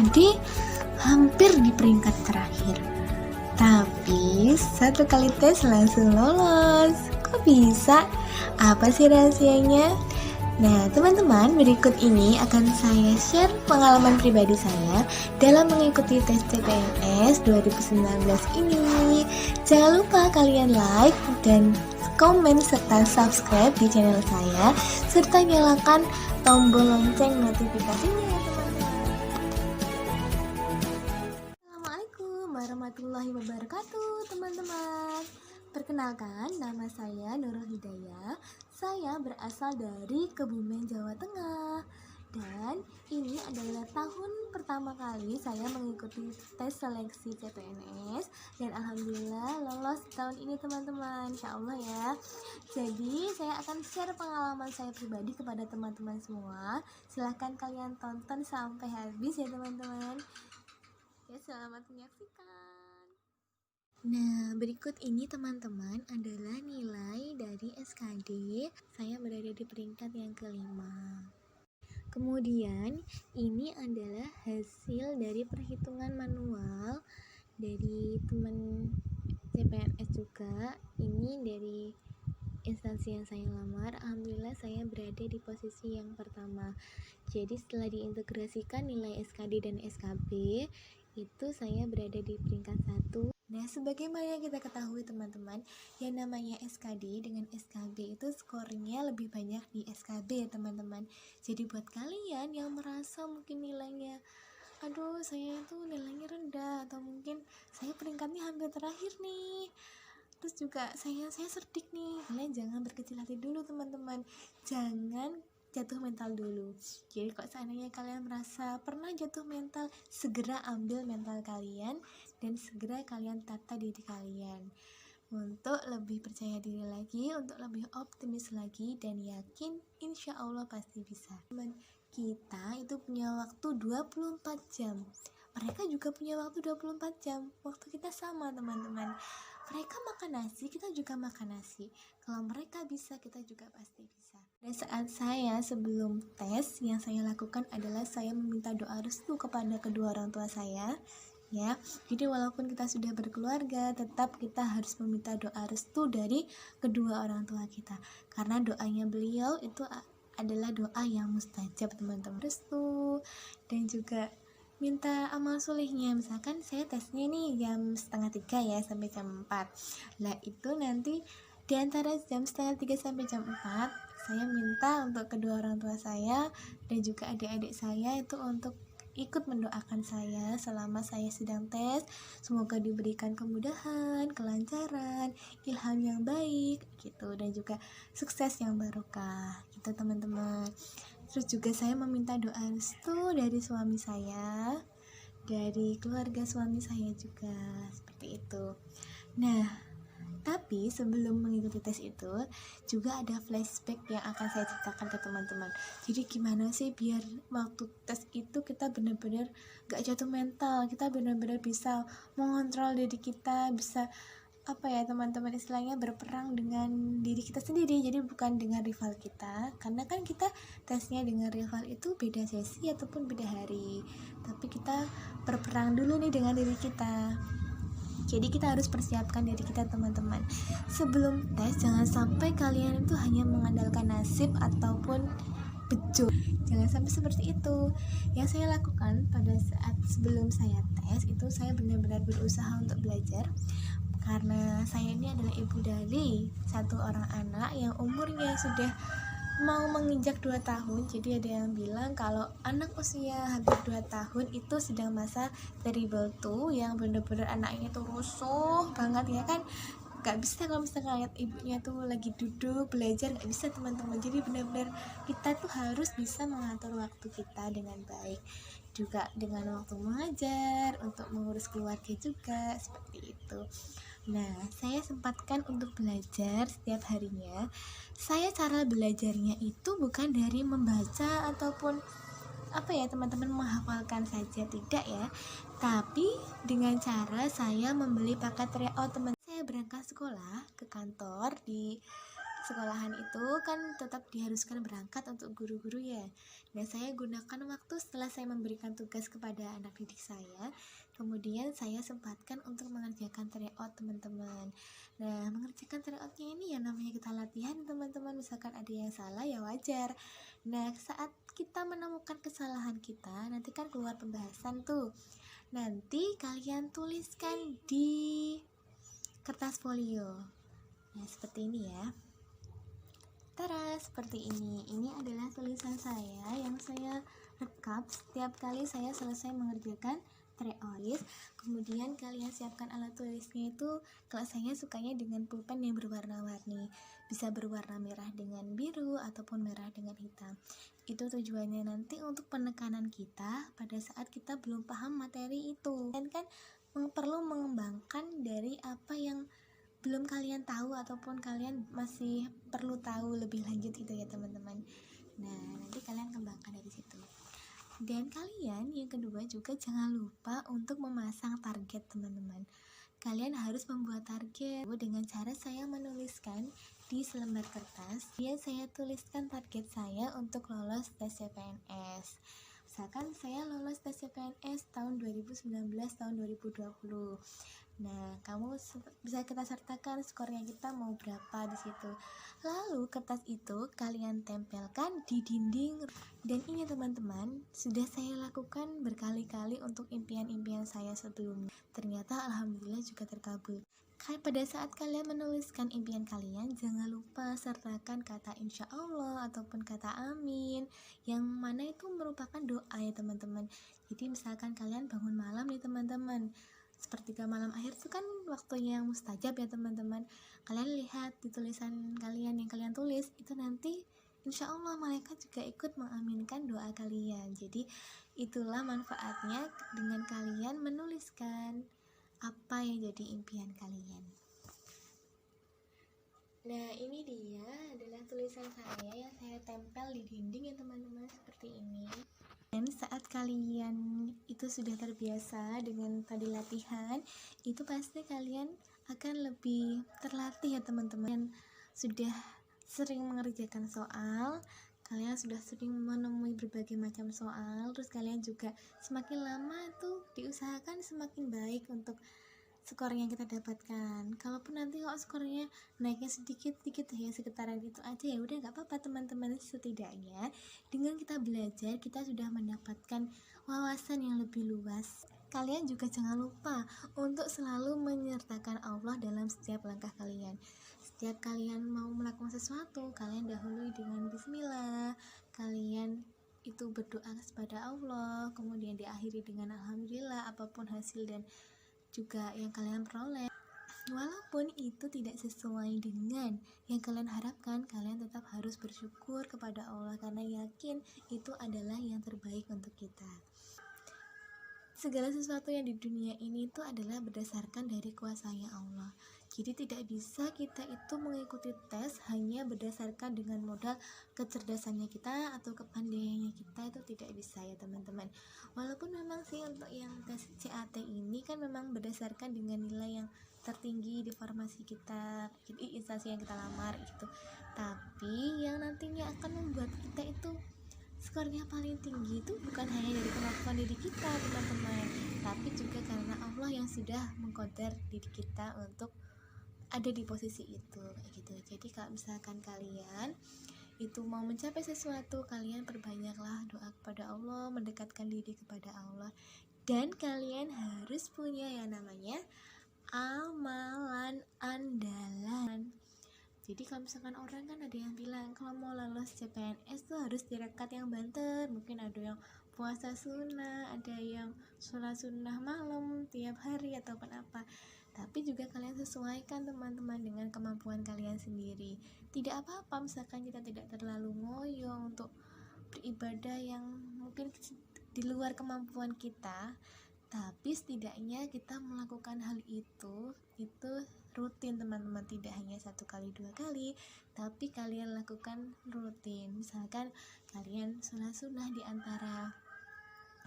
SKD hampir di peringkat terakhir. Tapi satu kali tes langsung lolos. Kok bisa? Apa sih rahasianya? Nah, teman-teman, berikut ini akan saya share pengalaman pribadi saya dalam mengikuti tes CPNS 2019 ini. Jangan lupa kalian like dan komen serta subscribe di channel saya, serta nyalakan tombol lonceng notifikasinya ya teman-teman. Assalamualaikum warahmatullahi wabarakatuh teman-teman. Perkenalkan, nama saya Nurul Hidayah. Saya berasal dari Kebumen, Jawa Tengah. Dan ini adalah tahun pertama kali saya mengikuti tes seleksi CPNS. Dan alhamdulillah lolos tahun ini teman-teman, insya Allah ya. Jadi saya akan share pengalaman saya pribadi kepada teman-teman semua. Silahkan kalian tonton sampai habis ya teman-teman. Ya, selamat menyaksikan. Nah, berikut ini teman-teman adalah nilai dari SKD. Saya berada di peringkat yang kelima. Kemudian, ini adalah hasil dari perhitungan manual dari teman CPNS juga. Ini dari instansi yang saya lamar. Alhamdulillah saya berada di posisi yang pertama. Jadi setelah diintegrasikan nilai SKD dan SKB, itu saya berada di peringkat 1. Nah, sebagaimana yang kita ketahui teman-teman, yang namanya SKD dengan SKB itu skornya lebih banyak di SKB ya teman-teman. Jadi buat kalian yang merasa mungkin nilainya, aduh saya itu nilainya rendah, atau mungkin saya peringkatnya hampir terakhir nih, terus juga saya cerdik nih, kalian jangan berkecil hati dulu teman-teman, jangan jatuh mental dulu. Jadi kalau seandainya kalian merasa pernah jatuh mental, segera ambil mental kalian dan segera kalian tata diri kalian untuk lebih percaya diri lagi, untuk lebih optimis lagi, dan yakin insya Allah pasti bisa. Teman kita itu punya waktu 24 jam, mereka juga punya waktu 24 jam, waktu kita sama teman-teman. Mereka makan nasi, kita juga makan nasi. Kalau mereka bisa, kita juga pasti bisa. Dan saat saya sebelum tes, yang saya lakukan adalah saya meminta doa restu kepada kedua orang tua saya. Ya, jadi walaupun kita sudah berkeluarga, tetap kita harus meminta doa restu dari kedua orang tua kita. Karena doanya beliau itu adalah doa yang mustajab teman-teman. Restu dan juga minta amal solehnya. Misalkan saya tesnya nih jam 2:30 ya sampai jam 4. Lah itu nanti di antara jam 2:30 sampai jam 4 saya minta untuk kedua orang tua saya dan juga adik-adik saya itu untuk ikut mendoakan saya selama saya sedang tes. Semoga diberikan kemudahan, kelancaran, ilham yang baik gitu, dan juga sukses yang barokah gitu teman-teman. Terus juga saya meminta doa restu dari suami saya, dari keluarga suami saya juga, seperti itu. Nah, tapi sebelum mengikuti tes itu juga ada flashback yang akan saya ceritakan ke teman-teman. Jadi gimana sih biar waktu tes itu kita benar-benar gak jatuh mental, kita benar-benar bisa mengontrol diri kita, bisa teman-teman istilahnya berperang dengan diri kita sendiri, jadi bukan dengan rival kita, karena kan kita tesnya dengan rival itu beda sesi ataupun beda hari, tapi kita berperang dulu nih dengan diri kita. Jadi kita harus persiapkan diri kita teman-teman. Sebelum tes jangan sampai kalian itu hanya mengandalkan nasib ataupun bejo, jangan sampai seperti itu. Yang saya lakukan pada saat sebelum saya tes itu, saya benar-benar berusaha untuk belajar. Karena saya ini adalah ibu dari satu orang anak yang umurnya sudah mau menginjak 2 tahun. Jadi ada yang bilang kalau anak usia hampir 2 tahun itu sedang masa terrible tuh, yang bener-bener anaknya tuh rusuh banget ya kan. Gak bisa kalau misalnya lihat ibunya tuh lagi duduk belajar, gak bisa teman-teman. Jadi benar-benar kita tuh harus bisa mengatur waktu kita dengan baik, juga dengan waktu mengajar, untuk mengurus keluarga juga, seperti itu. Nah, saya sempatkan untuk belajar setiap harinya. Cara belajarnya itu bukan dari membaca ataupun teman-teman menghafalkan saja, tidak ya. Tapi dengan cara saya membeli paket tryout teman. Saya berangkat sekolah ke kantor di sekolahan itu kan tetap diharuskan berangkat untuk guru-guru ya. Nah, saya gunakan waktu setelah saya memberikan tugas kepada anak didik saya, kemudian saya sempatkan untuk mengerjakan tryout teman-teman. Nah, mengerjakan tryoutnya ini ya namanya kita latihan teman-teman, misalkan ada yang salah ya wajar. Nah, saat kita menemukan kesalahan kita, nanti kan keluar pembahasan tuh. Nanti kalian tuliskan di kertas folio. Nah, seperti ini ya. Tara, seperti ini. Ini adalah tulisan saya yang saya rekap setiap kali saya selesai mengerjakan tryout. Kemudian kalian siapkan alat tulisnya itu, kalau saya sukanya dengan pulpen yang berwarna-warni. Bisa berwarna merah dengan biru ataupun merah dengan hitam. Itu tujuannya nanti untuk penekanan kita pada saat kita belum paham materi itu. Dan kan perlu mengembangkan dari apa yang belum kalian tahu ataupun kalian masih perlu tahu lebih lanjut itu ya teman-teman. Nah, nanti kalian kembangkan dari situ. Dan kalian yang kedua juga jangan lupa untuk memasang target teman-teman. Kalian harus membuat target dengan cara saya menuliskan di selembar kertas. Kemudian saya tuliskan target saya untuk lolos tes CPNS. Misalkan saya lolos tes CPNS tahun 2019 tahun 2020. Nah, kamu bisa kita sertakan skornya kita mau berapa di situ. Lalu kertas itu kalian tempelkan di dinding. Dan ini teman-teman, sudah saya lakukan berkali-kali untuk impian-impian saya sebelumnya. Ternyata alhamdulillah juga terkabul. Pada saat kalian menuliskan impian kalian, jangan lupa sertakan kata insya Allah ataupun kata amin, yang mana itu merupakan doa ya teman-teman. Jadi misalkan kalian bangun malam nih teman-teman, sepertiga malam akhir itu kan waktunya yang mustajab ya teman-teman. Kalian lihat di tulisan kalian yang kalian tulis itu, nanti insya Allah malaikat juga ikut mengaminkan doa kalian. Jadi itulah manfaatnya dengan kalian menuliskan apa yang jadi impian kalian. Nah, ini dia adalah tulisan saya yang saya tempel di dinding ya teman-teman, seperti ini. Dan saat kalian itu sudah terbiasa dengan tadi latihan, itu pasti kalian akan lebih terlatih ya teman-teman. Sudah sering mengerjakan soal, kalian sudah sering menemui berbagai macam soal, terus kalian juga semakin lama tuh diusahakan semakin baik untuk skor yang kita dapatkan. Kalaupun nanti kok skornya naiknya sedikit-sedikit ya sekitaran itu aja, ya udah nggak apa-apa teman-teman. Setidaknya dengan kita belajar kita sudah mendapatkan wawasan yang lebih luas. Kalian juga jangan lupa untuk selalu menyertakan Allah dalam setiap langkah kalian. Setiap kalian mau melakukan sesuatu, kalian dahului dengan bismillah. Kalian itu berdoa kepada Allah, kemudian diakhiri dengan alhamdulillah apapun hasil dan juga yang kalian peroleh. Walaupun itu tidak sesuai dengan yang kalian harapkan, kalian tetap harus bersyukur kepada Allah karena yakin itu adalah yang terbaik untuk kita. Segala sesuatu yang di dunia ini itu adalah berdasarkan dari kuasanya Allah. Jadi tidak bisa kita itu mengikuti tes hanya berdasarkan dengan modal kecerdasannya kita atau kepandaiannya kita, itu tidak bisa ya teman-teman. Walaupun memang sih untuk yang tes CAT ini kan memang berdasarkan dengan nilai yang tertinggi di formasi kita, jadi instansi yang kita lamar gitu. Tapi yang nantinya akan membuat kita itu skornya paling tinggi itu bukan hanya dari kemampuan diri kita teman-teman, tapi juga karena Allah yang sudah mengqadar diri kita untuk ada di posisi itu kayak gitu. Jadi kalau misalkan kalian itu mau mencapai sesuatu, kalian perbanyaklah doa kepada Allah, mendekatkan diri kepada Allah, dan kalian harus punya yang namanya amalan andalan. Jadi kalau misalkan orang kan ada yang bilang kalau mau lolos CPNS tuh harus direkat yang banter. Mungkin ada yang puasa sunnah, ada yang sholat sunnah malam tiap hari ataupun apa. Tapi juga kalian sesuaikan teman-teman dengan kemampuan kalian sendiri. Tidak apa-apa misalkan kita tidak terlalu ngoyo untuk beribadah yang mungkin di luar kemampuan kita, tapi setidaknya kita melakukan hal itu rutin teman-teman, tidak hanya 1 kali 2 kali, tapi kalian lakukan rutin. Misalkan kalian sholat sunnah di antara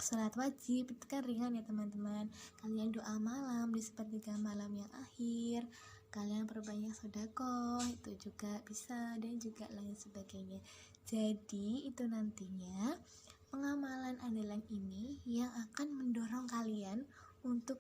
sholat wajib, itu kan ringan ya teman-teman. Kalian doa malam di sepertiga malam yang akhir, kalian perbanyak sedekah itu juga bisa, dan juga lain sebagainya. Jadi itu nantinya pengamalan andalan ini yang akan mendorong kalian untuk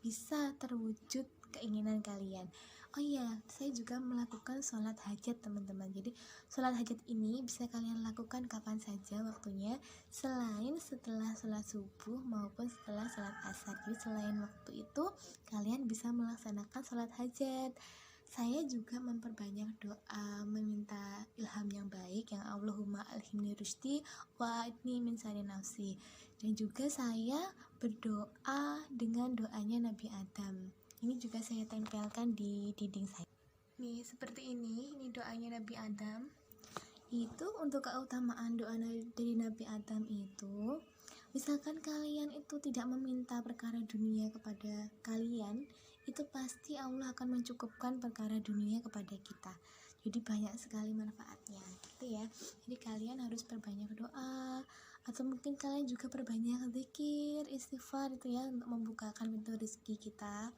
bisa terwujud keinginan kalian. Oh iya, saya juga melakukan sholat hajat teman-teman. Jadi sholat hajat ini bisa kalian lakukan kapan saja waktunya, selain setelah sholat subuh maupun setelah sholat asar. Jadi selain waktu itu kalian bisa melaksanakan sholat hajat. Saya juga memperbanyak doa meminta ilham yang baik, yang Allahumma alhimni rusydi wa adni min syarri nafsi. Dan juga saya berdoa dengan doanya Nabi Adam. Ini juga saya tempelkan di dinding saya. Nih seperti ini doanya Nabi Adam. Itu untuk keutamaan doa dari Nabi Adam itu, misalkan kalian itu tidak meminta perkara dunia kepada kalian, itu pasti Allah akan mencukupkan perkara dunia kepada kita. Jadi banyak sekali manfaatnya gitu ya. Jadi kalian harus perbanyak doa, atau mungkin kalian juga perbanyak zikir, istighfar itu ya, untuk membukakan pintu rezeki kita.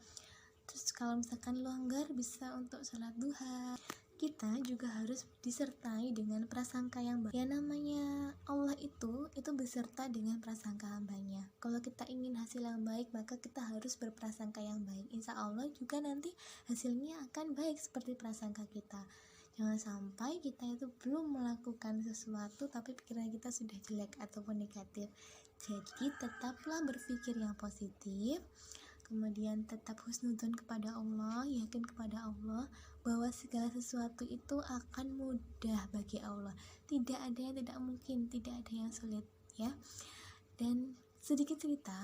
Terus kalau misalkan longgar bisa untuk sholat duha. Kita juga harus disertai dengan prasangka yang baik. Ya namanya Allah itu beserta dengan prasangka hambanya. Kalau kita ingin hasil yang baik, maka kita harus berprasangka yang baik. Insya Allah juga nanti hasilnya akan baik seperti prasangka kita. Jangan sampai kita itu belum melakukan sesuatu tapi pikiran kita sudah jelek ataupun negatif. Jadi tetaplah berpikir yang positif, kemudian tetap husnudzon kepada Allah, yakin kepada Allah bahwa segala sesuatu itu akan mudah bagi Allah. Tidak ada yang tidak mungkin, tidak ada yang sulit ya. Dan sedikit cerita,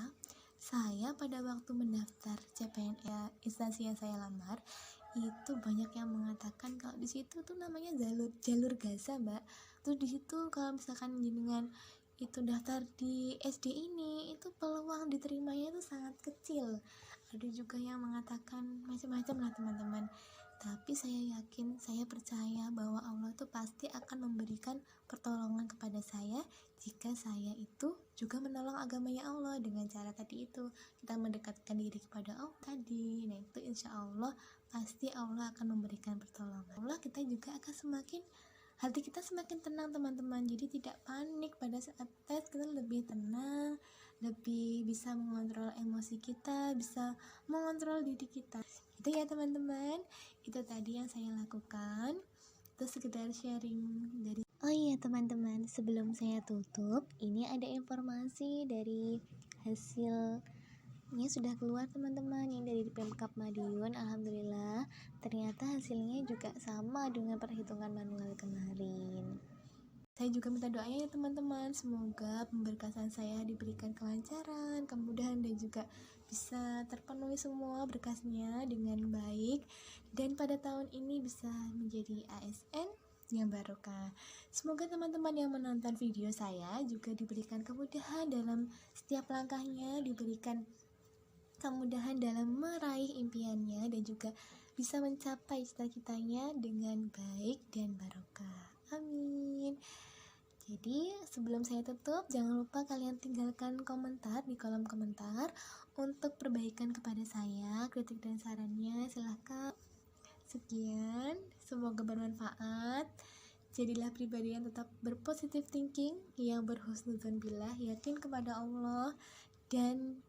saya pada waktu mendaftar CPNS instansi yang saya lamar, itu banyak yang mengatakan kalau di situ tuh namanya jalur gaza, Mbak. Terus di situ kalau misalkan jenengan itu daftar di SD ini, itu peluang diterimanya itu sangat kecil. Ada juga yang mengatakan macam-macam lah teman-teman. Tapi saya yakin, saya percaya bahwa Allah itu pasti akan memberikan pertolongan kepada saya jika saya itu juga menolong agamanya Allah dengan cara tadi itu, kita mendekatkan diri kepada Allah tadi. Nah itu insya Allah pasti Allah akan memberikan pertolongan. Allah kita juga akan hati kita semakin tenang teman-teman. Jadi tidak panik pada saat tes, kita lebih tenang, lebih bisa mengontrol emosi kita, bisa mengontrol diri kita. Itu ya teman-teman, itu tadi yang saya lakukan. Itu sekedar sharing dari. Oh iya teman-teman, sebelum saya tutup, ini ada informasi dari hasilnya sudah keluar teman-teman, yang dari Pemkab Madiun. Alhamdulillah ternyata hasilnya juga sama dengan perhitungan manual kemarin. Saya juga minta doanya ya teman-teman, semoga pemberkasan saya diberikan kelancaran, kemudahan, dan juga bisa terpenuhi semua berkasnya dengan baik, dan pada tahun ini bisa menjadi ASN yang barokah. Semoga teman-teman yang menonton video saya juga diberikan kemudahan dalam setiap langkahnya, diberikan kemudahan dalam meraih impiannya, dan juga bisa mencapai cita-citanya dengan baik dan barokah. Amin. Jadi sebelum saya tutup, jangan lupa kalian tinggalkan komentar di kolom komentar untuk perbaikan kepada saya, kritik dan sarannya silahkan. Sekian, semoga bermanfaat. Jadilah pribadi yang tetap berpositif thinking, yang berhusnudzon billah, yakin kepada Allah, dan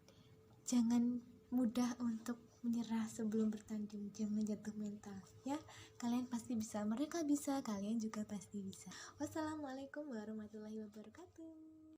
jangan mudah untuk menyerah sebelum bertanding. Jangan jatuh mental ya. Kalian pasti bisa, mereka bisa, kalian juga pasti bisa. Wassalamualaikum warahmatullahi wabarakatuh.